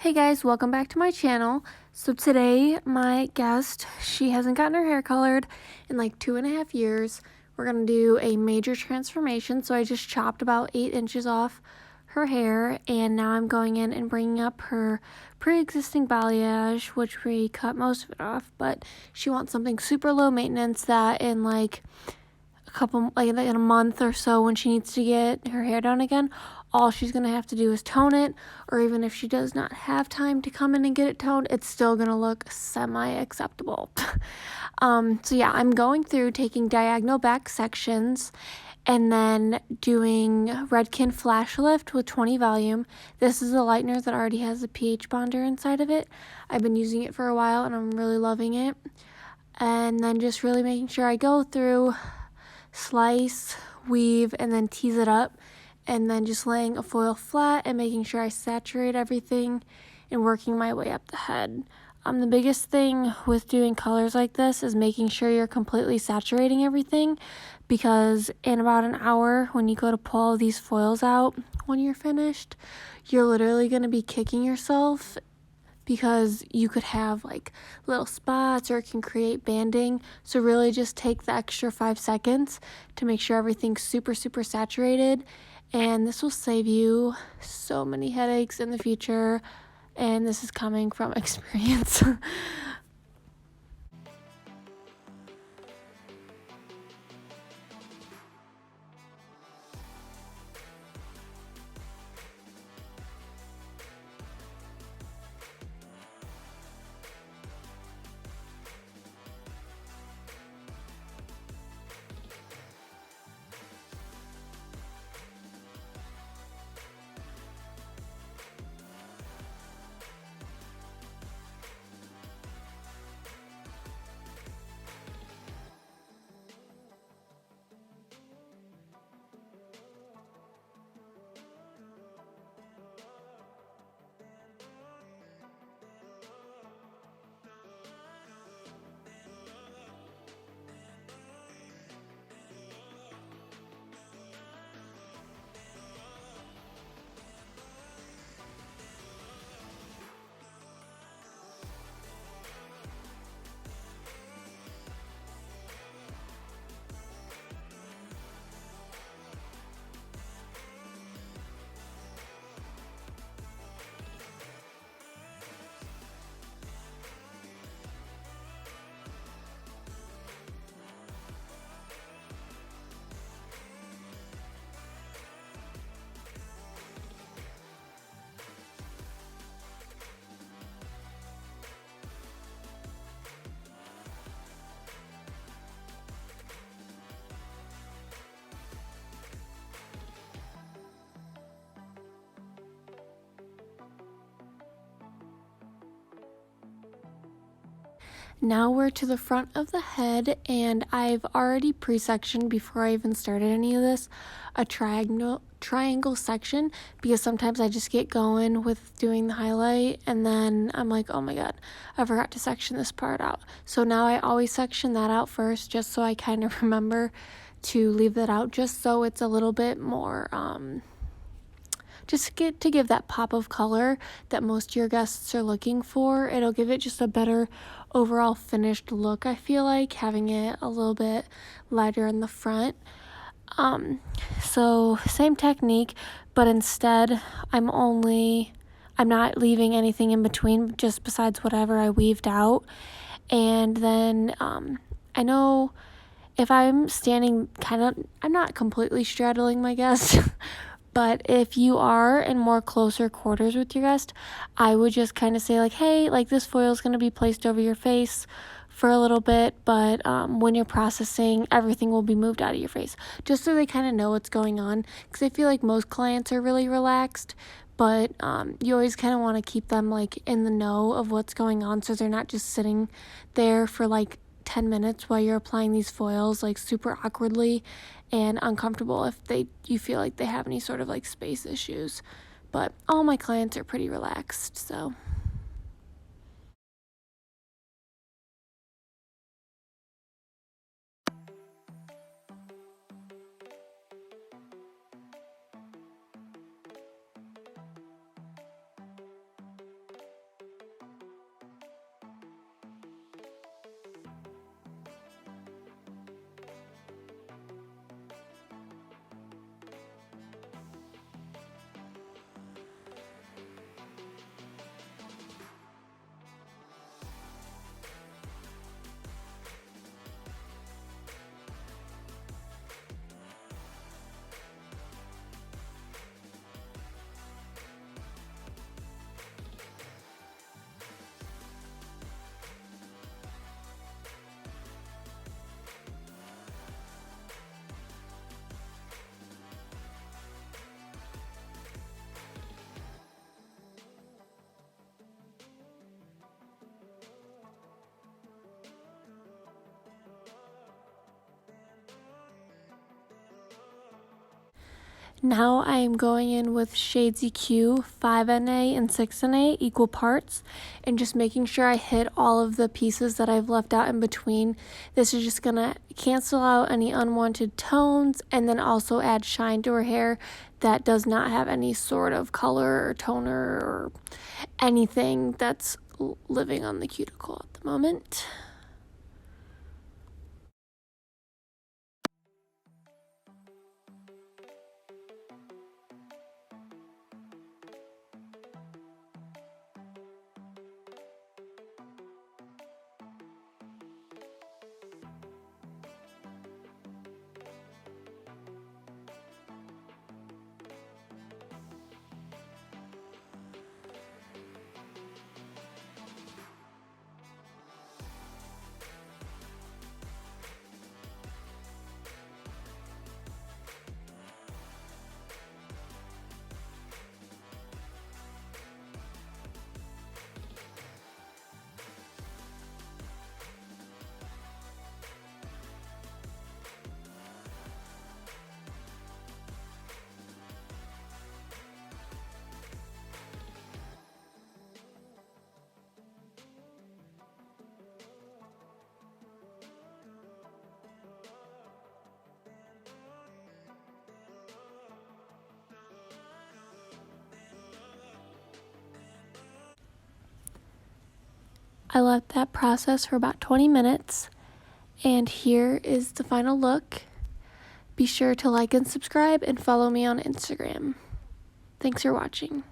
Hey guys, welcome back to my channel. So today my guest, she hasn't gotten her hair colored in like 2.5 years. We're gonna do a major transformation. So I just chopped about 8 inches off her hair, and now I'm going in and bringing up her pre-existing balayage, which we cut most of it off, but she wants something super low maintenance that in like in a month or so, when she needs to get her hair done again, all she's gonna have to do is tone it, or even if she does not have time to come in and get it toned, it's still gonna look semi-acceptable. So yeah, I'm going through taking diagonal back sections and then doing Redken Flash Lift with 20 volume. This is a lightener that already has a pH bonder inside of it. I've been using it for a while and I'm really loving it. And then just really making sure I go through, slice, weave, and then tease it up, and then just laying a foil flat and making sure I saturate everything and working my way up the head. The biggest thing with doing colors like this is making sure you're completely saturating everything, because in about an hour when you go to pull these foils out when you're finished, you're literally going to be kicking yourself because you could have like little spots or it can create banding. So really just take the extra 5 seconds to make sure everything's super saturated, and this will save you so many headaches in the future, and this is coming from experience. Now we're to the front of the head, and I've already pre-sectioned, before I even started any of this, a triangle section, because sometimes I just get going with doing the highlight and then I'm like, oh my god, I forgot to section this part out. So now I always section that out first, just so I kind of remember to leave that out, just so it's a little bit more just to give that pop of color that most of your guests are looking for. It'll give it just a better overall finished look, I feel like, having it a little bit lighter in the front. So same technique, but instead I'm not leaving anything in between, just besides whatever I weaved out. And then I know if I'm standing I'm not completely straddling my guest, but if you are in more closer quarters with your guest, I would just kind of say like, hey, like this foil is going to be placed over your face for a little bit, but when you're processing, everything will be moved out of your face, just so they kind of know what's going on, because I feel like most clients are really relaxed, but you always kind of want to keep them like in the know of what's going on, so they're not just sitting there for like 10 minutes while you're applying these foils like super awkwardly and uncomfortable if you feel like they have any sort of like space issues. But all my clients are pretty relaxed, so Now I am going in with Shades EQ 5NA and 6NA equal parts and just making sure I hit all of the pieces that I've left out in between. This is just going to cancel out any unwanted tones and then also add shine to her hair that does not have any sort of color or toner or anything that's living on the cuticle at the moment. I let that process for about 20 minutes, and here is the final look. Be sure to like and subscribe and follow me on Instagram. Thanks for watching.